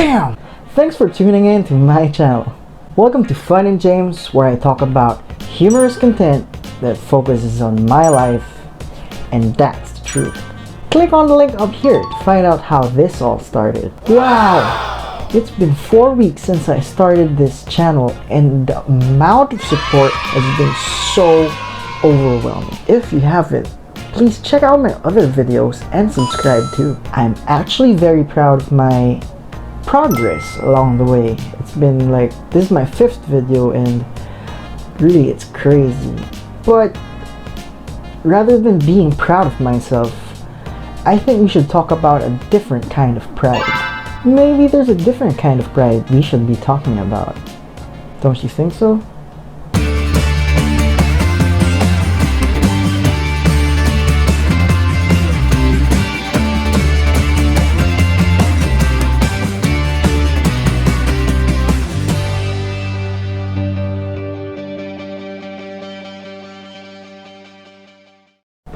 BAM! Thanks for tuning in to my channel. Welcome to Fun and James, where I talk about humorous content that focuses on my life, and that's the truth. Click on the link up here to find out how this all started. Wow! It's been 4 weeks since I started this channel, and the amount of support has been so overwhelming. If you haven't, please check out my other videos and subscribe too. I'm actually very proud of my progress along the way. It's been like, this is my 5th video and really it's crazy. But rather than being proud of myself, I think we should talk about a different kind of pride. Maybe there's a different kind of pride we should be talking about. Don't you think so?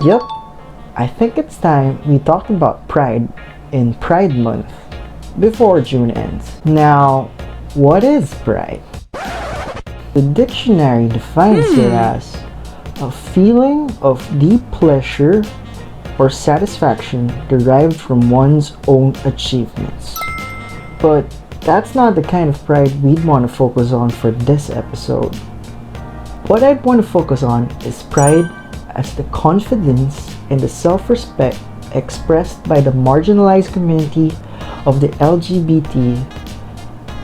Yep, I think it's time we talked about pride in Pride Month before June ends. Now, what is pride? The dictionary defines it as a feeling of deep pleasure or satisfaction derived from one's own achievements. But that's not the kind of pride we'd want to focus on for this episode. What I'd want to focus on is pride as the confidence and the self-respect expressed by the marginalized community of the LGBT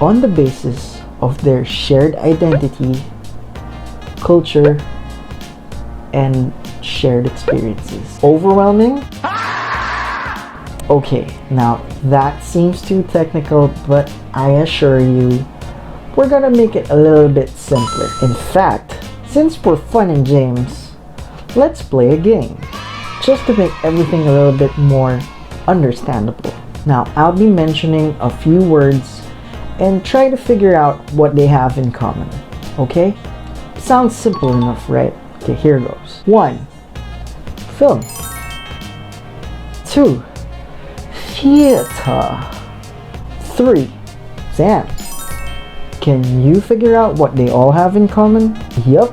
on the basis of their shared identity, culture, and shared experiences. Overwhelming? Okay, now that seems too technical, but I assure you, we're gonna make it a little bit simpler. In fact, since we're Fun and James, let's play a game, just to make everything a little bit more understandable. Now, I'll be mentioning a few words and try to figure out what they have in common, okay? Sounds simple enough, right? Okay, here goes. 1. Film. 2. Theater. 3. Sam. Can you figure out what they all have in common? Yup,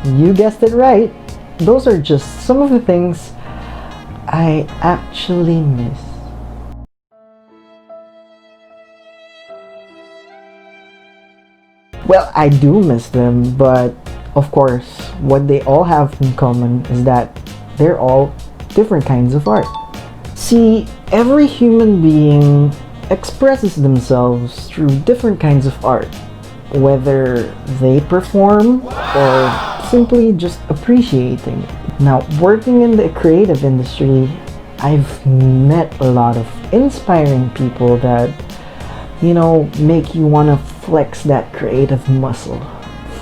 you guessed it right. Those are just some of the things I actually miss. Well, I do miss them, but of course, what they all have in common is that they're all different kinds of art. See, every human being expresses themselves through different kinds of art, whether they perform or simply just appreciating. Now, working in the creative industry, I've met a lot of inspiring people that, you know, make you want to flex that creative muscle.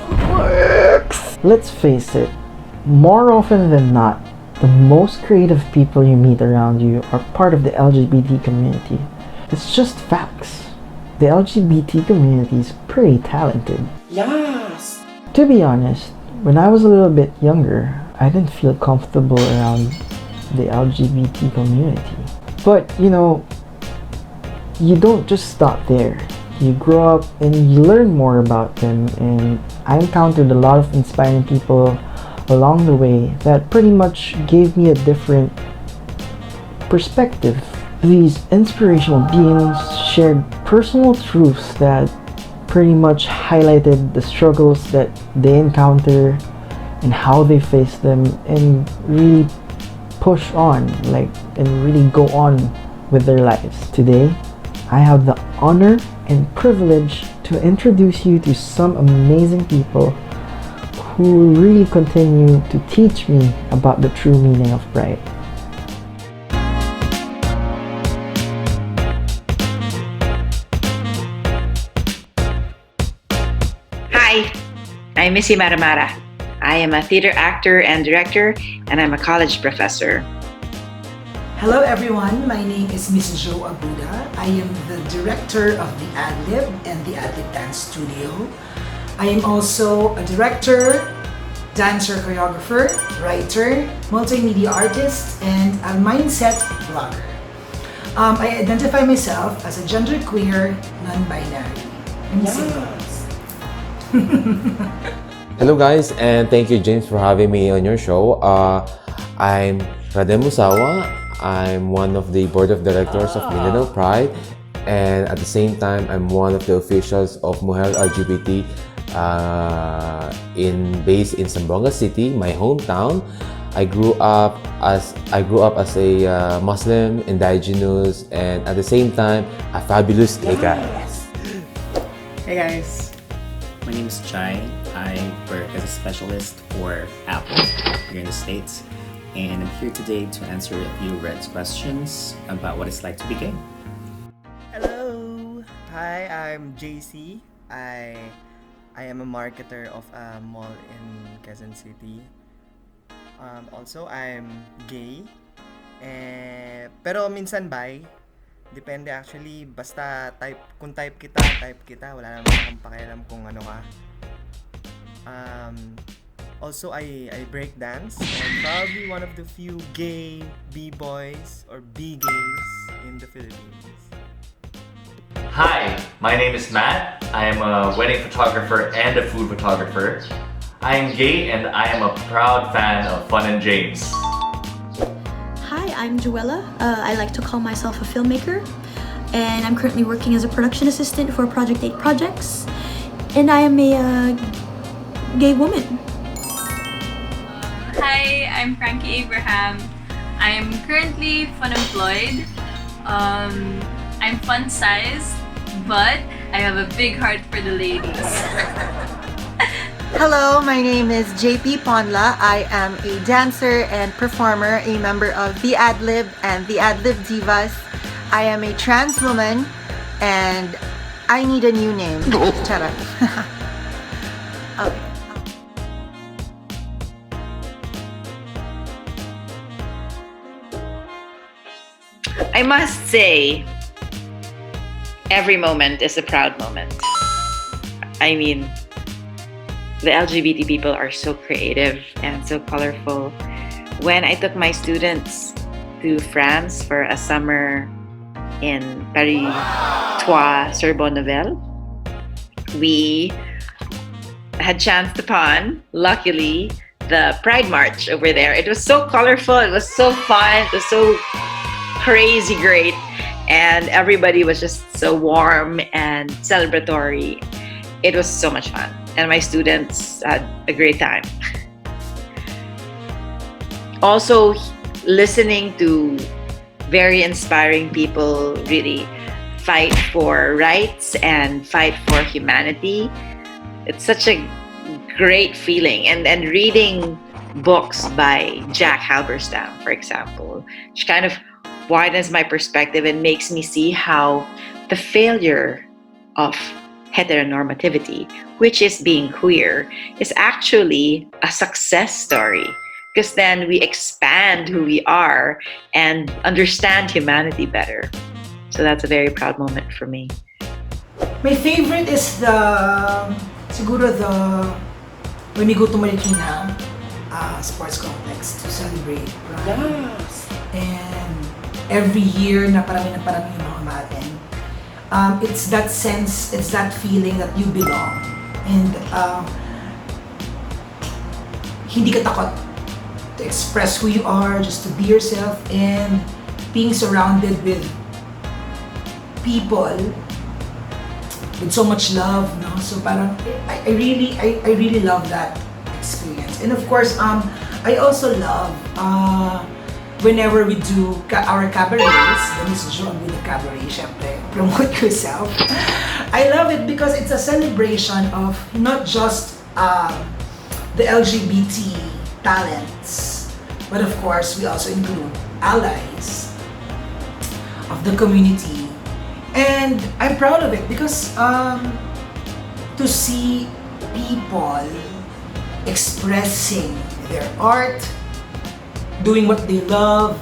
Flex! Let's face it, more often than not, the most creative people you meet around you are part of the LGBT community. It's just facts. The LGBT community is pretty talented. Yes! To be honest, when I was a little bit younger, I didn't feel comfortable around the LGBT community. But, you know, you don't just stop there. You grow up and you learn more about them, and I encountered a lot of inspiring people along the way that pretty much gave me a different perspective. These inspirational beings shared personal truths that pretty much highlighted the struggles that they encounter and how they face them, and really push on, and really go on with their lives. Today, I have the honor and privilege to introduce you to some amazing people who really continue to teach me about the true meaning of pride. Hi, I'm Missy Maramara. I am a theater actor and director, and I'm a college professor. Hello everyone, my name is Miss Joe Abuda. I am the director of the Ad-Lib and the Ad-Lib Dance Studio. I am also a director, dancer, choreographer, writer, multimedia artist, and a mindset blogger. I identify myself as a genderqueer, non-binary. I'm single. Hello guys, and thank you James for having me on your show. I'm Rhadem Musawah. I'm one of the board of directors of Mindanao Pride, and at the same time I'm one of the officials of Mujer LGBT based in Zamboanga City, my hometown. I grew up as a Muslim, indigenous, and at the same time a fabulous gay guy. Hey guys, my name is Jie. I work as a specialist for Apple here in the States, and I'm here today to answer a few Red's questions about what it's like to be gay. Hello! Hi, I'm JC. I am a marketer of a mall in Quezon City. Also, I'm gay. Pero minsan bi. Depende actually. Basta kung type kita. Wala naman akong pakialam kung ano ka. Also, I break dance. I'm probably one of the few gay B-boys or B-gays in the Philippines. Hi, my name is Matt. I am a wedding photographer and a food photographer. I am gay and I am a proud fan of Fun and James. Hi, I'm Juella. I like to call myself a filmmaker, and I'm currently working as a production assistant for Project 8 Projects, and I am a gay woman. Hi, I'm Frankie Abraham. I am currently fun-employed. I'm fun-sized, but I have a big heart for the ladies. Hello, my name is JP Ponla. I am a dancer and performer, a member of the Ad-Lib and the Ad-Lib Divas. I am a trans woman, and I need a new name. Charot. Okay. I must say, every moment is a proud moment. I mean, the LGBT people are so creative and so colorful. When I took my students to France for a summer in Paris, Troyes, sur Bonnevel, we had chanced upon, luckily, the Pride March over there. It was so colorful, it was so fun, it was so crazy great, and everybody was just so warm and celebratory. It was so much fun, and my students had a great time. Also, listening to very inspiring people really fight for rights and fight for humanity, it's such a great feeling. And reading books by Jack Halberstam, for example, which kind of widens my perspective and makes me see how the failure of heteronormativity, which is being queer, is actually a success story, because then we expand who we are and understand humanity better. So that's a very proud moment for me. My favorite is siguro when we go to Marikina Sports Complex to celebrate Pride. Yes. And every year na parami yung mga umaten. It's that sense, it's that feeling that you belong, and hindi ka takot to express who you are, just to be yourself, and being surrounded with people with so much love, no? So parang I really love that experience. And of course, I also love whenever we do our cabarets, the Miss Joe Abuda cabaret, syempre, promote yourself. I love it because it's a celebration of not just the LGBT talents, but of course we also include allies of the community. And I'm proud of it because to see people expressing their art, doing what they love,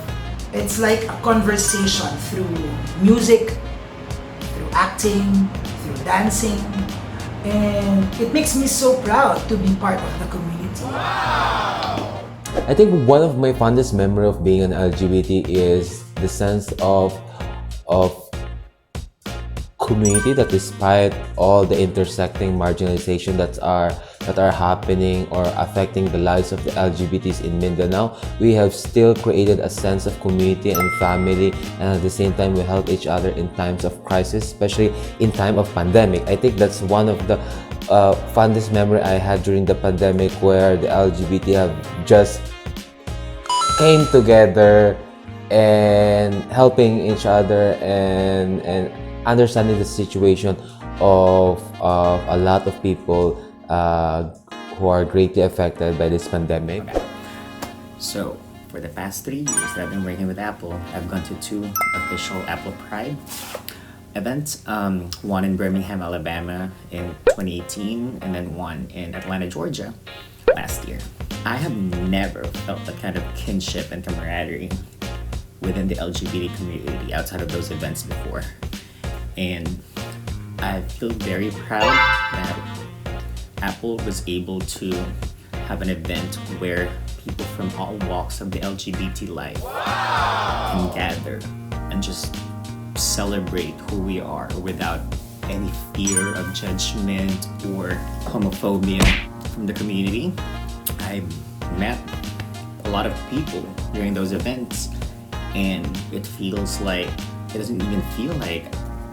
it's like a conversation through music, through acting, through dancing, and it makes me so proud to be part of the community. Wow! I think one of my fondest memory of being an LGBT is the sense of of community that, despite all the intersecting marginalization that are happening or affecting the lives of the LGBTs in Mindanao, we have still created a sense of community and family, and at the same time we help each other in times of crisis, especially in time of pandemic. I think that's one of the fondest memory I had during the pandemic, where the LGBT have just came together and helping each other and understanding the situation of a lot of people who are greatly affected by this pandemic. So, for the past 3 years that I've been working with Apple, I've gone to 2 official Apple Pride events. One in Birmingham, Alabama in 2018, and then one in Atlanta, Georgia last year. I have never felt that kind of kinship and camaraderie within the LGBT community outside of those events before. And I feel very proud that Apple was able to have an event where people from all walks of the LGBT life can gather and just celebrate who we are without any fear of judgment or homophobia from the community. I met a lot of people during those events, and it doesn't even feel like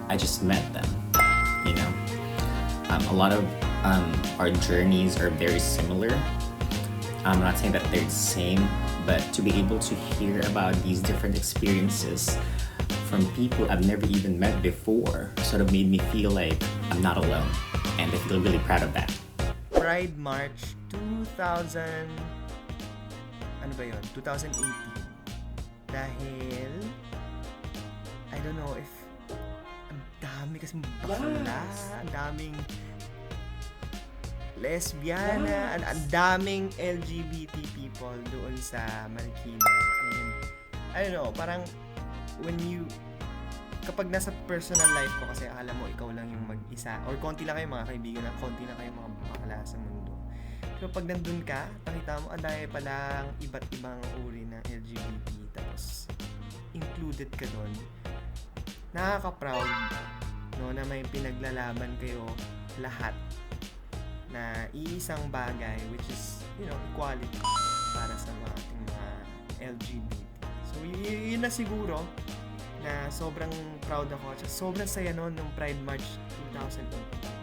I just met them, you know. A lot of our journeys are very similar. I'm not saying that they're the same, but to be able to hear about these different experiences from people I've never even met before sort of made me feel like I'm not alone, and I feel really proud of that. Pride March 2018. Dahil, I don't know if ang dami kasing bakla, ang daming lesbiana, ang daming LGBT people doon sa Marikina. And I don't know, parang kapag nasa personal life ko, kasi alam mo ikaw lang yung mag-isa, or konti lang kayo mga kaibigan, konti lang kayo mga bakla sa mundo. So pag nandun ka, nakita mo, dahil palang iba't ibang uri ng LGBT, tapos included ka doon. Nakaka-proud, no, na may pinaglalaban kayo lahat na iisang bagay, which is, you know, equality para sa mga ating mga LGBT. So yun na siguro na sobrang proud ako at sobrang saya noon nung Pride March 2018.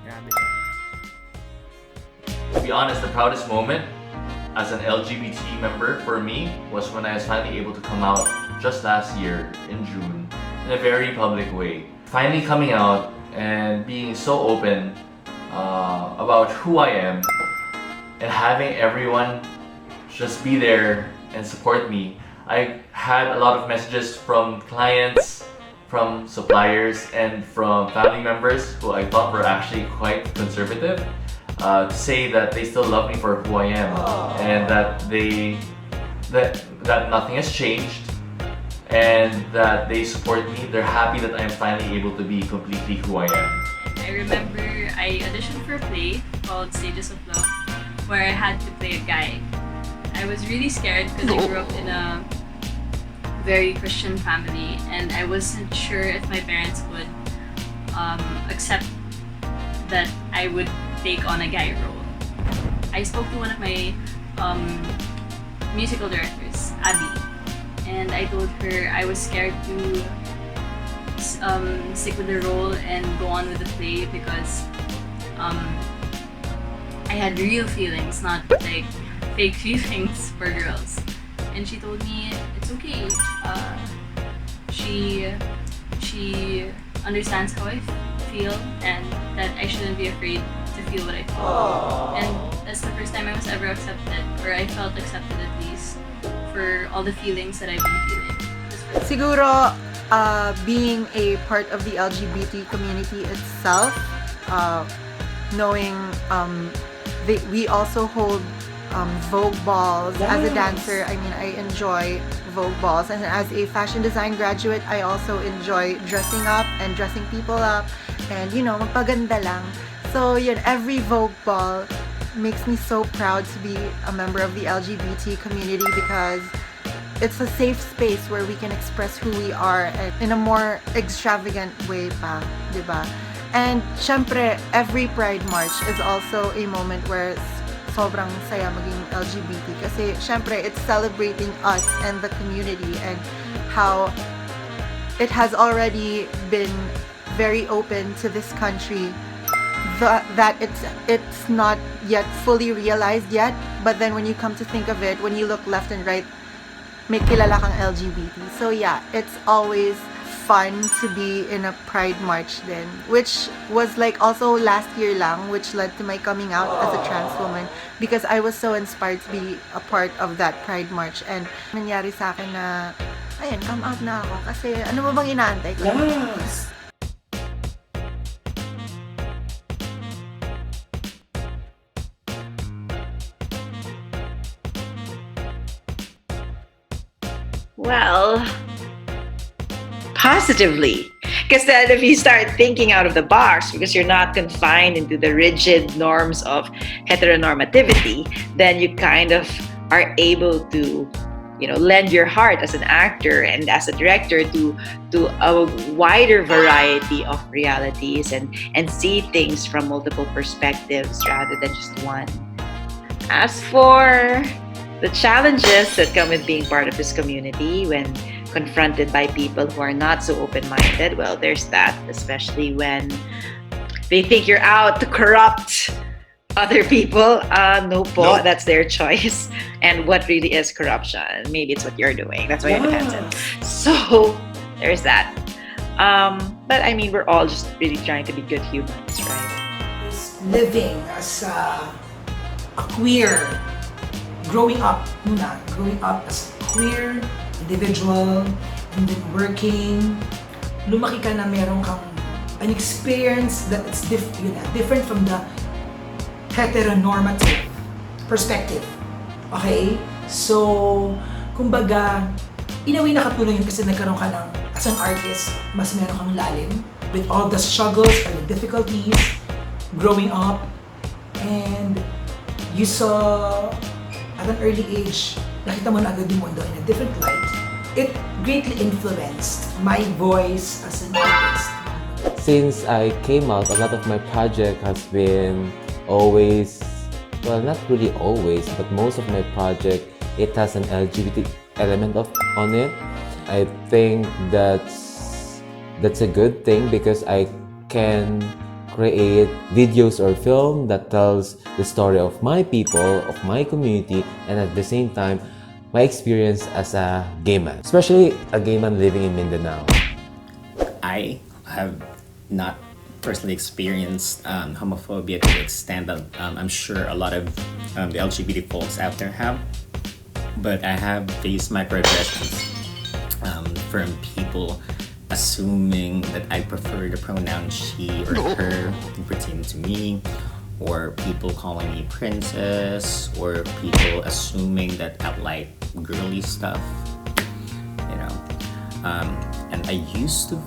Grabe. To be honest, the proudest moment as an LGBT member for me was when I was finally able to come out just last year in June in a very public way. Finally coming out and being so open about who I am and having everyone just be there and support me. I had a lot of messages from clients, from suppliers, and from family members who I thought were actually quite conservative, to say that they still love me for who I am. Aww. And that nothing has changed, and that they support me. They're happy that I'm finally able to be completely who I am. I remember I auditioned for a play called Stages of Love, where I had to play a guy. I was really scared because I grew up in a very Christian family, and I wasn't sure if my parents would accept that I would take on a guy role. I spoke to one of my musical directors, Abby, and I told her I was scared to stick with the role and go on with the play because I had real feelings, not like fake feelings for girls. And she told me it's okay. She understands how I feel, and that I shouldn't be afraid to feel what I feel. Aww. And that's the first time I was ever accepted, or I felt accepted at least, for all the feelings that I've been feeling. Siguro, being a part of the LGBT community itself, knowing we also hold Vogue balls. Yes. As a dancer, I mean, I enjoy Vogue balls, and as a fashion design graduate, I also enjoy dressing up and dressing people up, and you know, magpaganda lang. So yun, every Vogue ball makes me so proud to be a member of the LGBT community, because it's a safe space where we can express who we are in a more extravagant way pa, di ba? And syempre, every Pride March is also a moment where sobrang saya maging LGBT kasi syempre it's celebrating us and the community and how it has already been very open to this country, that it's not yet fully realized yet, but then when you come to think of it, when you look left and right, may kilala kang LGBT. So yeah, it's always fun to be in a Pride March then, which was like also last year lang, which led to my coming out as a trans woman because I was so inspired to be a part of that Pride March. And nangyari sa akin na ayun, come out na ako kasi ano ba bang inaantay ko? Yes! Well, positively. Because then if you start thinking out of the box, because you're not confined into the rigid norms of heteronormativity, then you kind of are able to, lend your heart as an actor and as a director to a wider variety of realities and see things from multiple perspectives rather than just one. As for the challenges that come with being part of this community when confronted by people who are not so open-minded, well, there's that, especially when they think you're out to corrupt other people. No po, nope. That's their choice. And what really is corruption? Maybe it's what you're doing. That's why it depends. So there's that. But I mean, we're all just really trying to be good humans, right? Living as a queer, growing up as a queer individual, and then working, lumaki ka na meron kang an experience that is different from the heteronormative perspective. Okay? So, kumbaga, in a way nakatulong yun kasi nagkaroon ka ng, as an artist, mas meron kang lalim with all the struggles and the difficulties growing up, and you saw at an early age, nakita mo na agad yung mundo in a different light. It greatly influenced my voice as an artist. Since I came out, a lot of my project has been always, well, not really always, but most of my project, it has an LGBT element on it. I think that's a good thing because I can create videos or film that tells the story of my people, of my community, and at the same time, my experience as a gay man, especially a gay man living in Mindanao. I have not personally experienced homophobia to the extent that I'm sure a lot of the LGBT folks out there have, but I have faced microaggressions from people assuming that I prefer the pronoun she or her pertaining to me, or people calling me princess, or people assuming that I like girly stuff, and I used to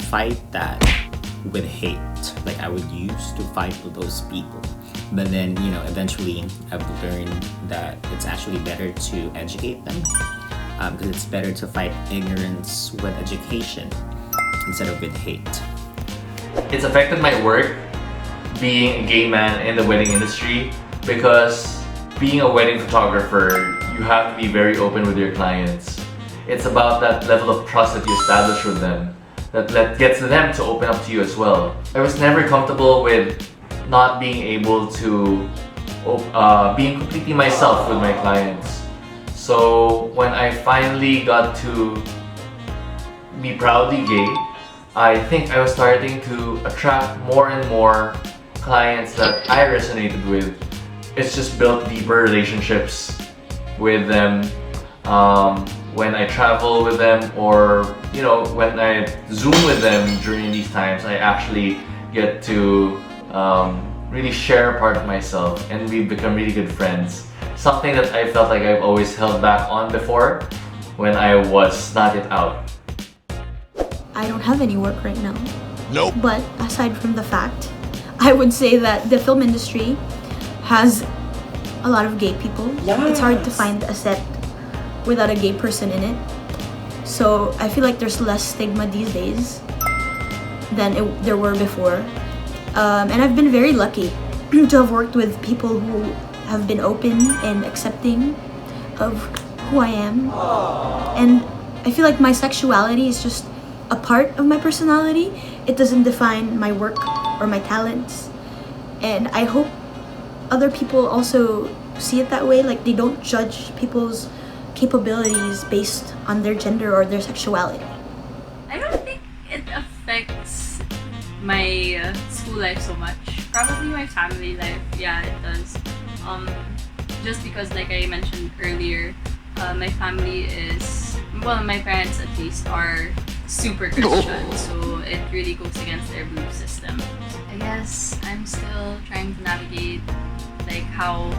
fight that with hate. Like I would used to fight with those people, but then eventually I've learned that it's actually better to educate them, because it's better to fight ignorance with education instead of with hate. It's affected my work being a gay man in the wedding industry, because being a wedding photographer, you have to be very open with your clients. It's about that level of trust that you establish with them that gets them to open up to you as well. I was never comfortable with not being able to being completely myself with my clients. So when I finally got to be proudly gay, I think I was starting to attract more and more clients that I resonated with. It's just built deeper relationships with them. When I travel with them, or when I Zoom with them during these times, I actually get to really share a part of myself, and we've become really good friends. Something that I felt like I've always held back on before when I was not yet out. I don't have any work right now. Nope. But aside from the fact, I would say that the film industry has a lot of gay people. Yes. It's hard to find a set without a gay person in it. So I feel like there's less stigma these days than there were before. And I've been very lucky to have worked with people who have been open and accepting of who I am. And I feel like my sexuality is just a part of my personality. It doesn't define my work or my talents. And I hope other people also see it that way. Like, they don't judge people's capabilities based on their gender or their sexuality. I don't think it affects my school life so much. Probably my family life, yeah, it does. Just because, like I mentioned earlier, my family is, well, my parents at least are super Christian, so it really goes against their belief system. I guess I'm still trying to navigate like how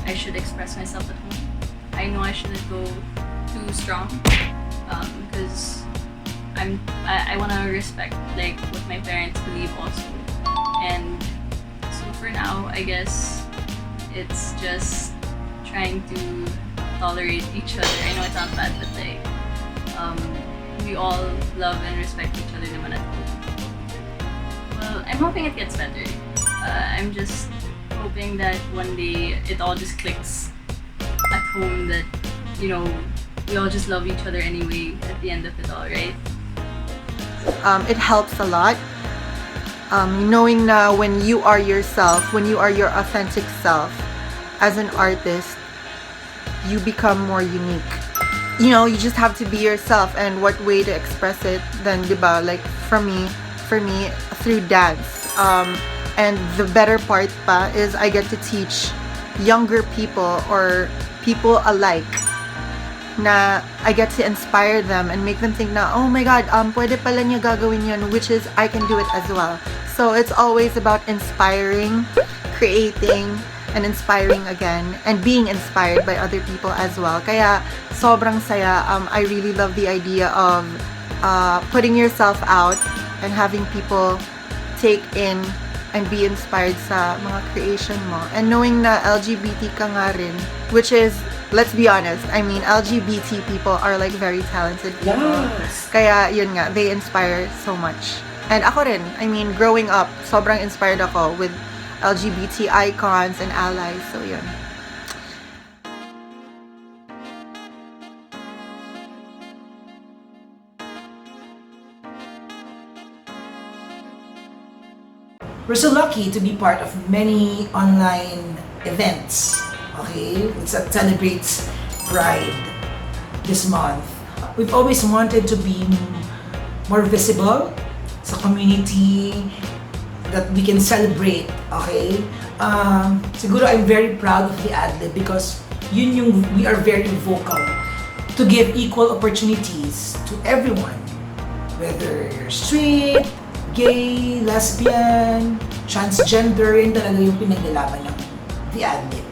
I should express myself at home. I know I shouldn't go too strong because I want to respect like what my parents believe also. And so for now, I guess it's just trying to tolerate each other. I know it sounds bad, but like we all love and respect each other naman at home. Well, I'm hoping it gets better. I'm just hoping that one day it all just clicks at home, that, you know, we all just love each other anyway at the end of it all, right? It helps a lot. Knowing na when you are yourself, when you are your authentic self as an artist, you become more unique. You know, you just have to be yourself, and what way to express it than, diba, like for me, through dance. And the better part pa is I get to teach younger people or people alike, na I get to inspire them and make them think na, oh my God, pwede pala niya gagawin yun, which is I can do it as well. So it's always about inspiring, creating, and inspiring again, and being inspired by other people as well. Kaya sobrang saya. I really love the idea of putting yourself out and having people take in and be inspired sa mga creation mo. And knowing na LGBT ka nga rin, which is, let's be honest, I mean, LGBT people are like very talented people. Yes. Kaya yun nga, they inspire so much. And ako rin, I mean, growing up, sobrang inspired ako with LGBT icons and allies, so yun. We're so lucky to be part of many online events. Okay, that celebrates Pride this month. We've always wanted to be more visible sa community, that we can celebrate. Okay, siguro I'm very proud of the Adlib because we are very vocal to give equal opportunities to everyone, whether you're straight, gay, lesbian, transgender, yun talaga yung pinaglalaban ng the Adlib.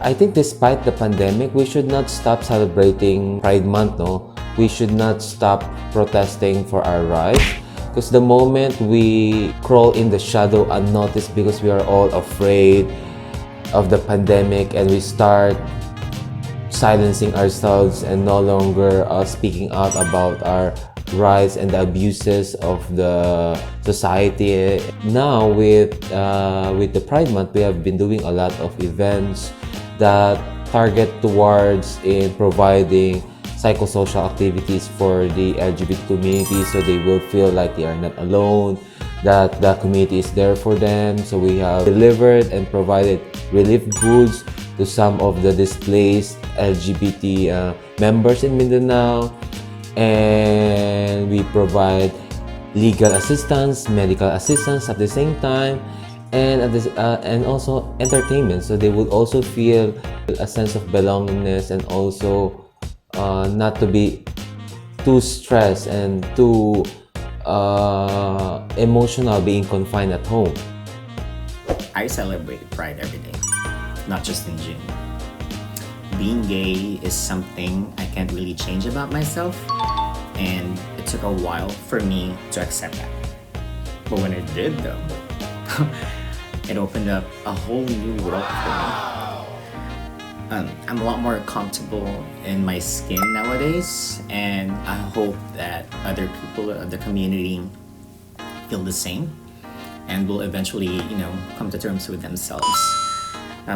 I think despite the pandemic, we should not stop celebrating Pride Month, no? We should not stop protesting for our rights. Because the moment we crawl in the shadow unnoticed because we are all afraid of the pandemic and we start silencing ourselves and no longer speaking out about our rights and the abuses of the society. Now with the Pride Month, we have been doing a lot of events that target towards in providing psychosocial activities for the LGBT community, so they will feel like they are not alone, that the community is there for them. So we have delivered and provided relief goods to some of the displaced LGBT members in Mindanao, and we provide legal assistance, medical assistance at the same time, and and also entertainment, so they would also feel a sense of belongingness and also not to be too stressed and too emotional being confined at home. I celebrate Pride every day, not just in June. Being gay is something I can't really change about myself, and it took a while for me to accept that. But when it did though, it opened up a whole new world for me. I'm a lot more comfortable in my skin nowadays, and I hope that other people of the community feel the same and will eventually, come to terms with themselves.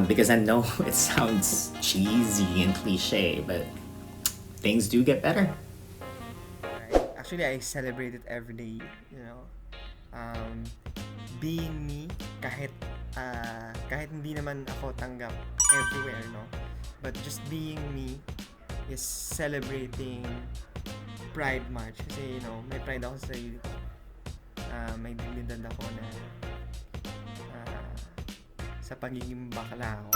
Because I know it sounds cheesy and cliche, but things do get better. Actually, I celebrate it every day, being me, kahit hindi naman ako tanggap everywhere, no? But just being me is celebrating Pride March. Kasi, may pride ako sa sarili ko. May dignidad ako na sa pagiging bakla ako.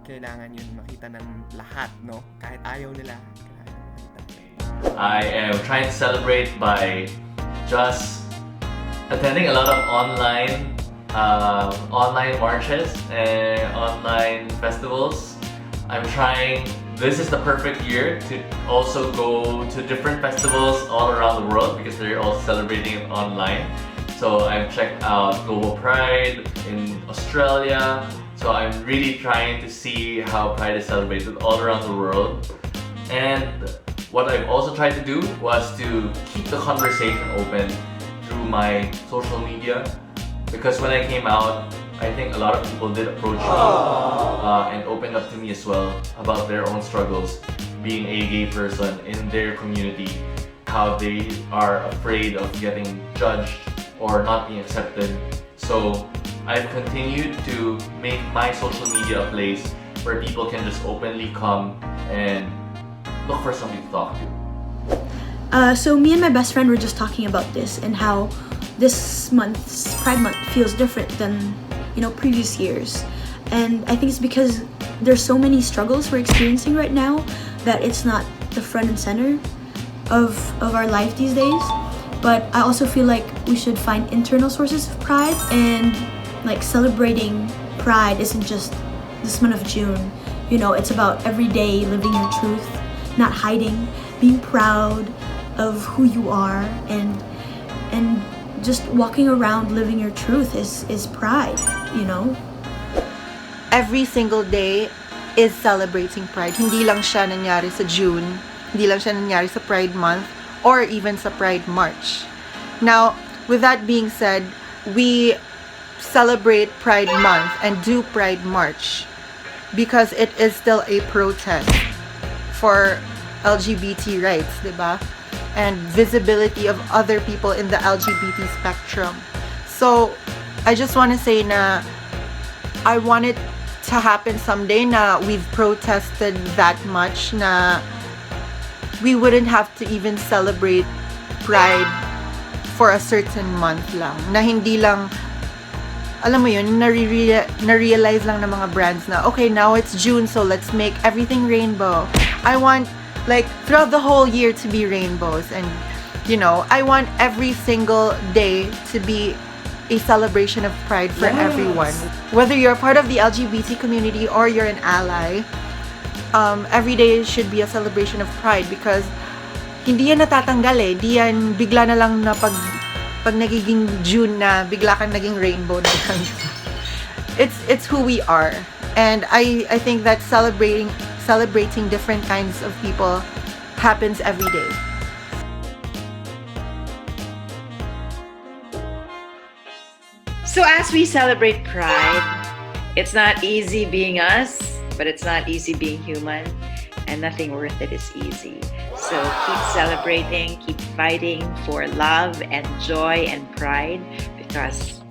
Kailangan yun makita ng lahat, no? Kahit ayaw nila, kailangan makita. I am trying to celebrate by just attending a lot of online marches and online festivals. This is the perfect year to also go to different festivals all around the world because they're all celebrating it online. So I've checked out Global Pride in Australia. So I'm really trying to see how Pride is celebrated all around the world. And what I've also tried to do was to keep the conversation open through my social media. Because when I came out, I think a lot of people did approach me and open up to me as well about their own struggles being a gay person in their community, how they are afraid of getting judged or not being accepted. So I've continued to make my social media a place where people can just openly come and look for somebody to talk to. So me and my best friend were just talking about this and how this month's Pride Month feels different than previous years. And I think it's because there's so many struggles we're experiencing right now that it's not the front and center of our life these days. But I also feel like we should find internal sources of pride, and like celebrating Pride isn't just this month of June. It's about every day living your truth, not hiding, being proud of who you are, and just walking around living your truth is pride, Every single day is celebrating Pride. Hindi lang siya nangyari sa June, hindi lang siya nangyari sa Pride Month, or even sa Pride March. Now, with that being said, we celebrate Pride Month and do Pride March because it is still a protest for LGBT rights, diba? And visibility of other people in the LGBT spectrum. So, I just want to say na I want it to happen someday na we've protested that much na we wouldn't have to even celebrate Pride for a certain month lang. Na hindi lang, alam mo yun, na-realize lang ng mga brands na, okay, now it's June, so let's make everything rainbow. I want, throughout the whole year to be rainbows. And, I want every single day to be a celebration of Pride for everyone. Whether you're part of the LGBT community or you're an ally, every day should be a celebration of Pride because hindi yan natatanggal eh. Di yan bigla na lang na pag nagiging June na bigla kang naging rainbow na lang. It's who we are. And I think that celebrating different kinds of people happens every day. So as we celebrate Pride, it's not easy being us, but it's not easy being human, and nothing worth it is easy. So keep celebrating, keep fighting for love and joy and pride because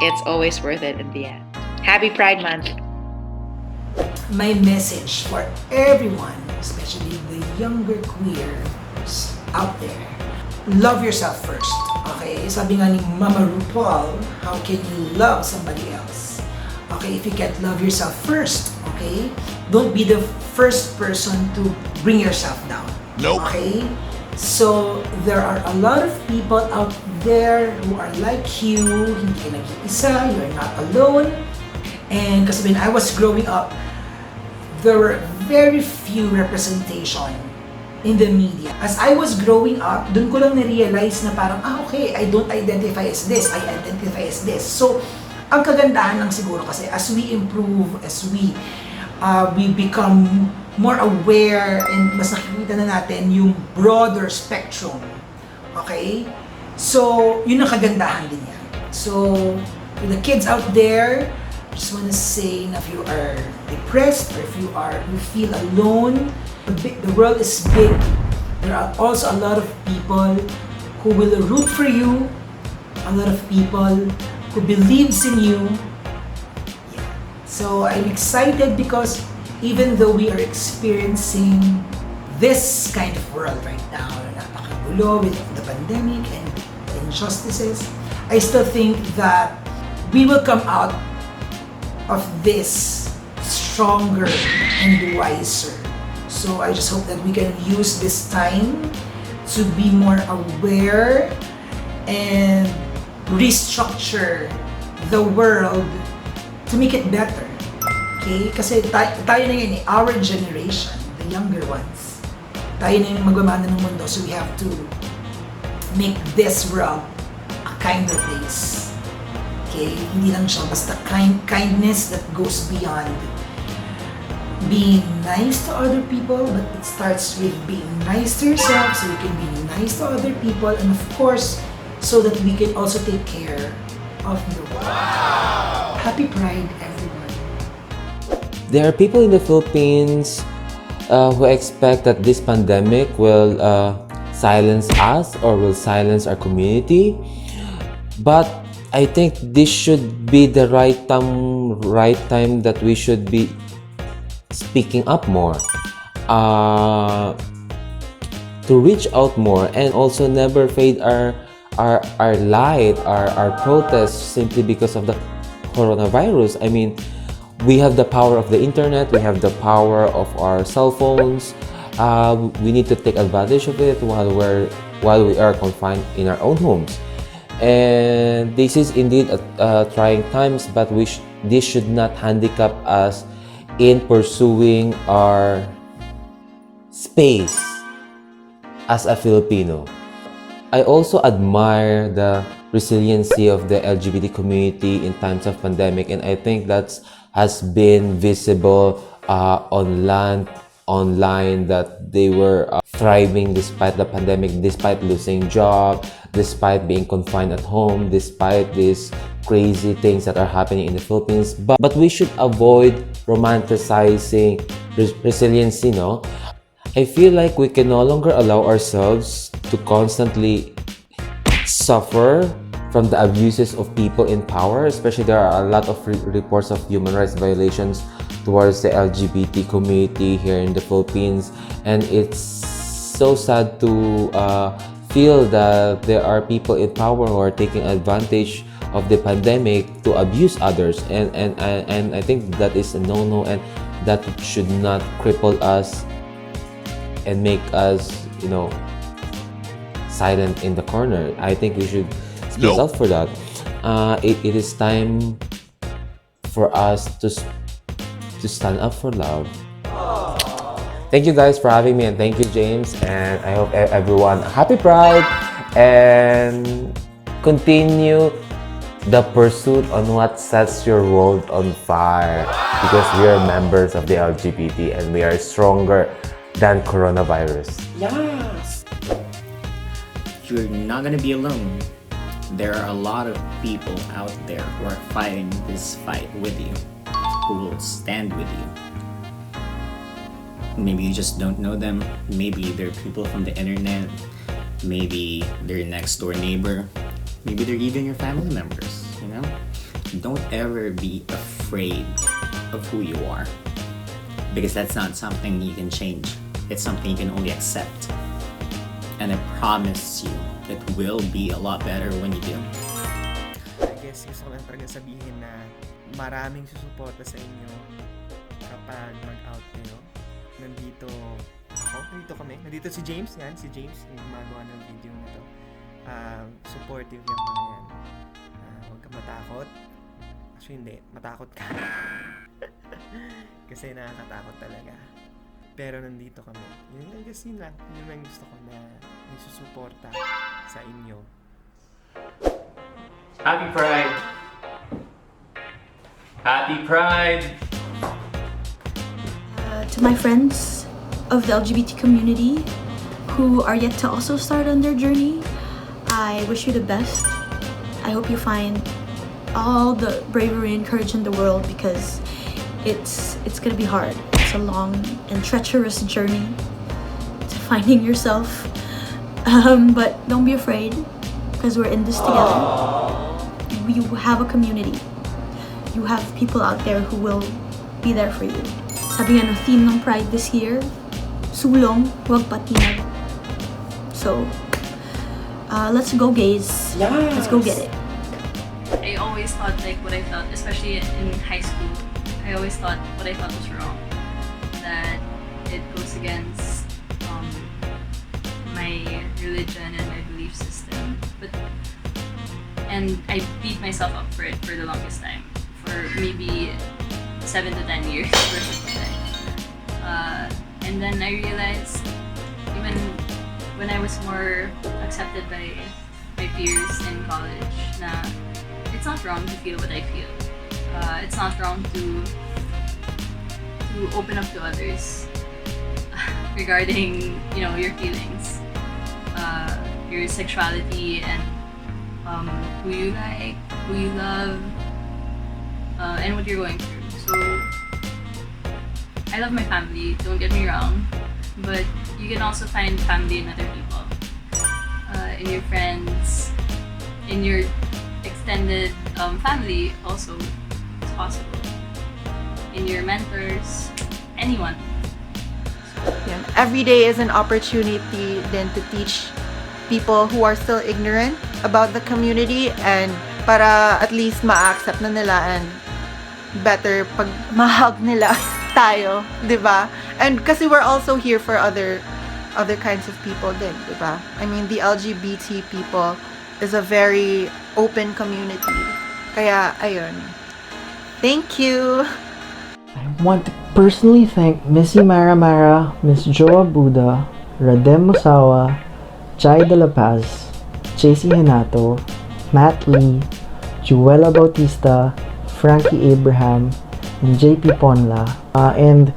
it's always worth it in the end. Happy Pride Month! My message for everyone, especially the younger queers out there, love yourself first. Okay? Sabi nga ni Mama RuPaul, how can you love somebody else? Okay? If you can't love yourself first, okay? Don't be the first person to bring yourself down. Nope. Okay? So, there are a lot of people out there who are like you, hindi ka nag-iisa, you're not alone. And kasi when I was growing up, there were very few representation in the media. As I was growing up, dun ko lang na-realize na parang, okay, I don't identify as this, I identify as this. So, ang kagandahan lang siguro kasi as we improve, as we become more aware and mas nakikita na natin yung broader spectrum. Okay? So, yun ang kagandahan din yan. So, for the kids out there, I just want to say na if you are depressed or if you feel alone, the world is big. There are also a lot of people who will root for you, a lot of people who believes in you. Yeah. So I'm excited because even though we are experiencing this kind of world right now, napakagulo with the pandemic and injustices, I still think that we will come out of this stronger and wiser. So I just hope that we can use this time to be more aware and restructure the world to make it better. Okay? Kasi tayo na yun our generation, the younger ones. Tayo na yung magmamana ng mundo, so we have to make this world a kinder place. Okay? Hindi lang siya basta kindness that goes beyond being nice to other people, but it starts with being nice to yourself so you can be nice to other people, and of course, so that we can also take care of the world. Wow! Happy Pride, everyone. There are people in the Philippines who expect that this pandemic will silence us or will silence our community. But I think this should be the right time that we should be speaking up more, to reach out more, and also never fade our light, our protest simply because of the coronavirus. I mean, we have the power of the internet, we have the power of our cell phones. We need to take advantage of it while we are confined in our own homes. And this is indeed trying times, but this should not handicap us in pursuing our space as a Filipino. I also admire the resiliency of the LGBT community in times of pandemic, and I think that has been visible online, that they were thriving despite the pandemic, despite losing job, despite being confined at home, despite these crazy things that are happening in the Philippines. But we should avoid romanticizing resiliency, no? I feel like we can no longer allow ourselves to constantly suffer from the abuses of people in power. Especially there are a lot of reports of human rights violations towards the LGBT community here in the Philippines, and it's so sad to feel that there are people in power who are taking advantage of the pandemic to abuse others, and I think that is a no-no, and that should not cripple us and make us, silent in the corner. I think we should speak out for that. It is time for us to stand up for love. Thank you guys for having me, and thank you, James, and I hope everyone happy Pride and continue the pursuit on what sets your world on fire, because we are members of the LGBT and we are stronger than coronavirus. Yes! You're not gonna be alone. There are a lot of people out there who are fighting this fight with you, who will stand with you. Maybe you just don't know them. Maybe they're people from the internet. Maybe they're your next door neighbor. Maybe they're even your family members, Don't ever be afraid of who you are, because that's not something you can change. It's something you can only accept. And I promise you, it will be a lot better when you do. I guess gusto ko lang talaga sabihin na maraming susuporta sa inyo kapag mag-out kayo. Nandito kami. Nandito si James, si James, yung gumagawa ng video na to. Supportive yung mga yan. Huwag kang matakot. Actually, hindi. Matakot ka. Kasi nakakatakot talaga. Pero nandito kami. Yun lang. Yun lang gusto ko na isusuporta sa inyo. Happy Pride! Happy Pride! To my friends of the LGBT community who are yet to also start on their journey, I wish you the best. I hope you find all the bravery and courage in the world, because it's gonna be hard. It's a long and treacherous journey to finding yourself. But don't be afraid, because we're in this together. You have a community. You have people out there who will be there for you. Sabi nga ng theme ng Pride this year, Sulong, Wag Patinag. So, let's go, gays. Yes. Let's go get it. I always thought like what I felt, especially in high school, I always thought what I felt was wrong. That it goes against my religion and my belief system. And I beat myself up for it for the longest time. For maybe 7 to 10 years worth of time. And then I realized, even when I was more accepted by my peers in college, na it's not wrong to feel what I feel. It's not wrong to open up to others regarding, you know, your feelings, your sexuality, and who you like, who you love, and what you're going through. So I love my family, don't get me wrong, but you can also find family in other people, in your friends, in your extended family also. It's possible, in your mentors, anyone. Yan. Every day is an opportunity then to teach people who are still ignorant about the community, and para at least ma-accept na nila, and better pag mahag nila tayo, di ba? And kasi we're also here for other kinds of people din, di ba? I mean, the LGBT people is a very open community. Kaya, ayun. Thank you! I want to personally thank Missy Maramara, Miss Joe Abuda, Rhadem Musawah, Jie Dela Paz, Genato, Matt Lee, Juella Bautista, Frankie Abraham, and JP Ponla, and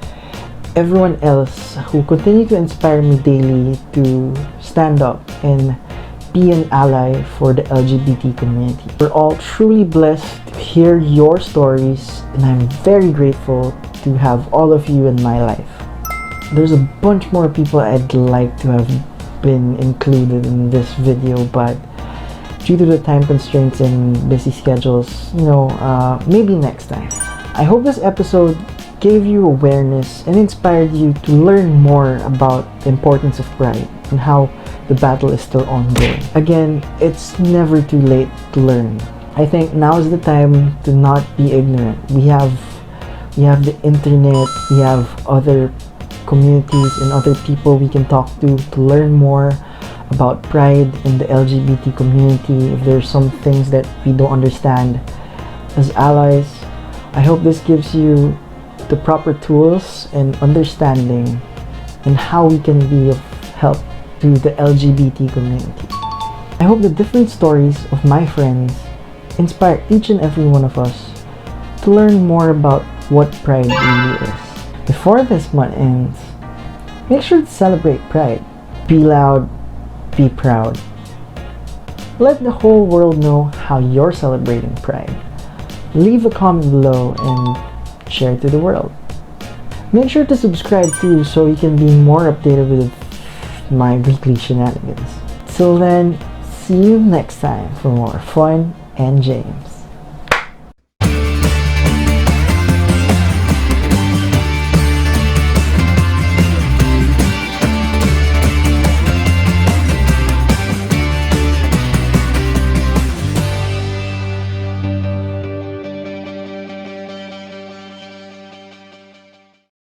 everyone else who continue to inspire me daily to stand up and be an ally for the LGBT community. We're all truly blessed to hear your stories, and I'm very grateful to have all of you in my life. There's a bunch more people I'd like to have been included in this video, but due to the time constraints and busy schedules, maybe next time. I hope this episode gave you awareness and inspired you to learn more about the importance of pride and how the battle is still ongoing. Again, it's never too late to learn. I think now is the time to not be ignorant. We have the internet, we have other communities and other people we can talk to learn more about pride in the LGBT community. If there's some things that we don't understand as allies, I hope this gives you the proper tools and understanding and how we can be of help to the LGBT community. I hope the different stories of my friends inspire each and every one of us to learn more about what pride really is. Before this month ends, make sure to celebrate pride. Be loud, be proud. Let the whole world know how you're celebrating pride. Leave a comment below and share it to the world. Make sure to subscribe too so you can be more updated with my weekly shenanigans. Till then, see you next time for more fun and James.